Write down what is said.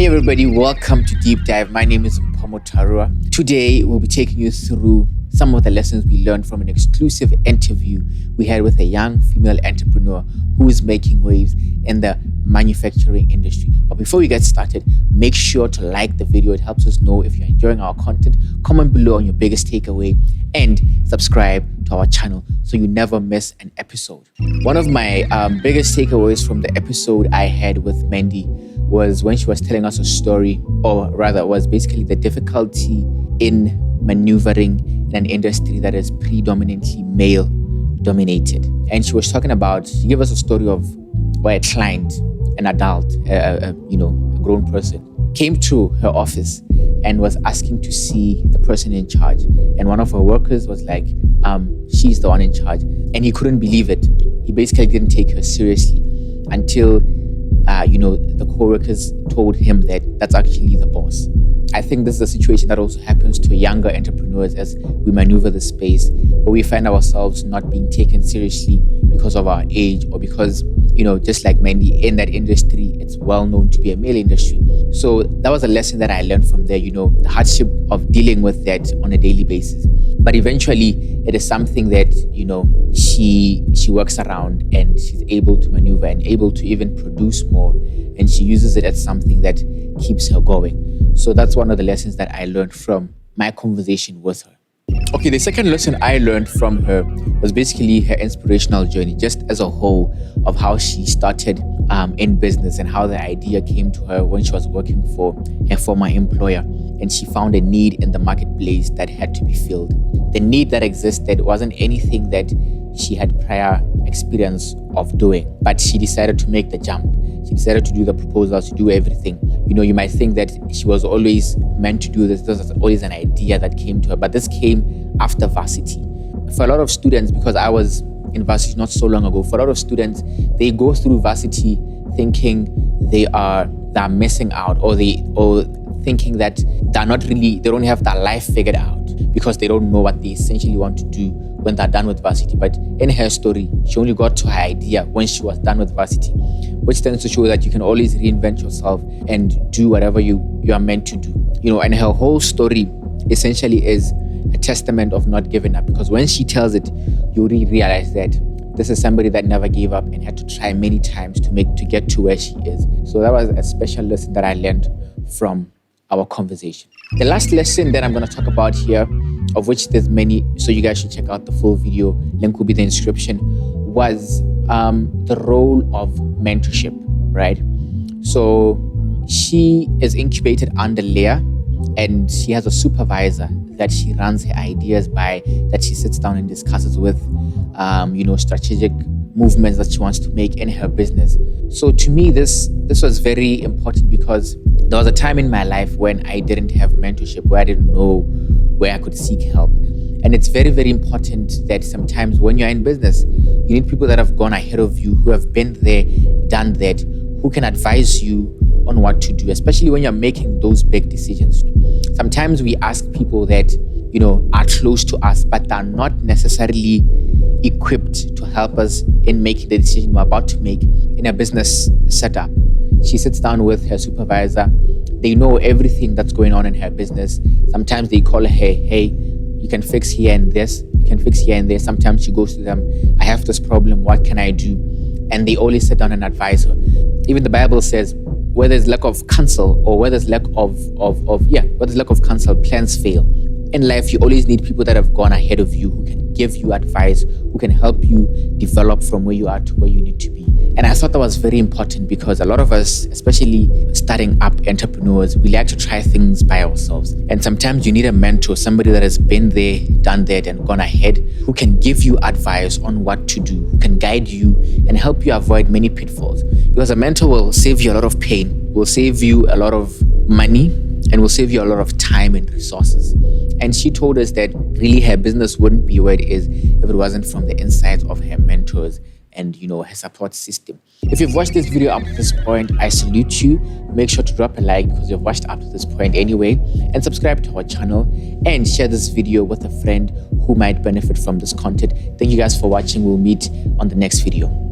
Hey everybody, welcome to Deep Dive. My name is Mpho. Today we'll be taking you through some of the lessons we learned from an exclusive interview we had with a young female entrepreneur who is making waves in the manufacturing industry. But before we get started, make sure to like the video. It helps us know if you're enjoying our content. Comment below on your biggest takeaway and subscribe to our channel so you never miss an episode. One of my biggest takeaways from the episode I had with Mandy was when she was telling us a story, or rather was basically the difficulty in maneuvering in an industry that is predominantly male dominated. And she was talking about, she gave us a story of where a client, an adult, a grown person, came to her office and was asking to see the person in charge. And one of her workers was like, she's the one in charge. And he couldn't believe it. He basically didn't take her seriously until the co-workers told him that that's actually the boss. I think this is a situation that also happens to younger entrepreneurs as we maneuver the space where we find ourselves not being taken seriously because of our age or because, just like Mandy, in that industry, it's well known to be a male industry. So that was a lesson that I learned from there, the hardship of dealing with that on a daily basis. But eventually, it is something that, she works around and she's able to maneuver and able to even produce more. And she uses it as something that keeps her going. So that's one of the lessons that I learned from my conversation with her. Okay, the second lesson I learned from her was basically her inspirational journey, just as a whole of how she started in business and how the idea came to her when she was working for her former employer. And she found a need in the marketplace that had to be filled. The need that existed wasn't anything that she had prior experience of doing, but she decided to make the jump. She decided to do the proposals, to do everything. You might think that she was always meant to do this. This was always an idea that came to her, but this came after varsity. For a lot of students, because I was in varsity not so long ago, for a lot of students, they go through varsity thinking they are missing out, or thinking that they don't have their life figured out because they don't know what they essentially want to do when they're done with varsity. But in her story, she only got to her idea when she was done with varsity, which tends to show that you can always reinvent yourself and do whatever you are meant to do. And her whole story essentially is a testament of not giving up, because when she tells it, you really realize that this is somebody that never gave up and had to try many times to get to where she is. So that was a special lesson that I learned from our conversation. The last lesson that I'm going to talk about here, of which there's many, so you guys should check out the full video, link will be in the description, was the role of mentorship, right? So she is incubated under Leah, and she has a supervisor that she runs her ideas by, that she sits down and discusses with, strategic movements that she wants to make in her business. So to me, this was very important, because there was a time in my life when I didn't have mentorship, where I didn't know where I could seek help. And it's very, very important that sometimes when you're in business, you need people that have gone ahead of you, who have been there, done that, who can advise you on what to do, especially when you're making those big decisions. Sometimes we ask people that, are close to us, but they're not necessarily equipped to help us in making the decision we're about to make in a business setup. She sits down with her supervisor. They know everything that's going on in her business. Sometimes they call her, hey, you can fix here and this, you can fix here and there. Sometimes she goes to them, I have this problem, what can I do? And they always sit down and advise her. Even the Bible says, where there's lack of counsel, or where there's lack of counsel, plans fail. In life, you always need people that have gone ahead of you, who can give you advice, who can help you develop from where you are to where you need to be. And I thought that was very important, because a lot of us, especially starting up entrepreneurs, we like to try things by ourselves. And sometimes you need a mentor, somebody that has been there, done that, and gone ahead, who can give you advice on what to do, who can guide you and help you avoid many pitfalls. Because a mentor will save you a lot of pain, will save you a lot of money, and will save you a lot of time and resources. And she told us that really her business wouldn't be where it is if it wasn't from the insights of her mentors and her support system. If you've watched this video up to this point, I salute you. Make sure to drop a like, because you've watched up to this point anyway, and subscribe to our channel and share this video with a friend who might benefit from this content. Thank you guys for watching. We'll meet on the next video.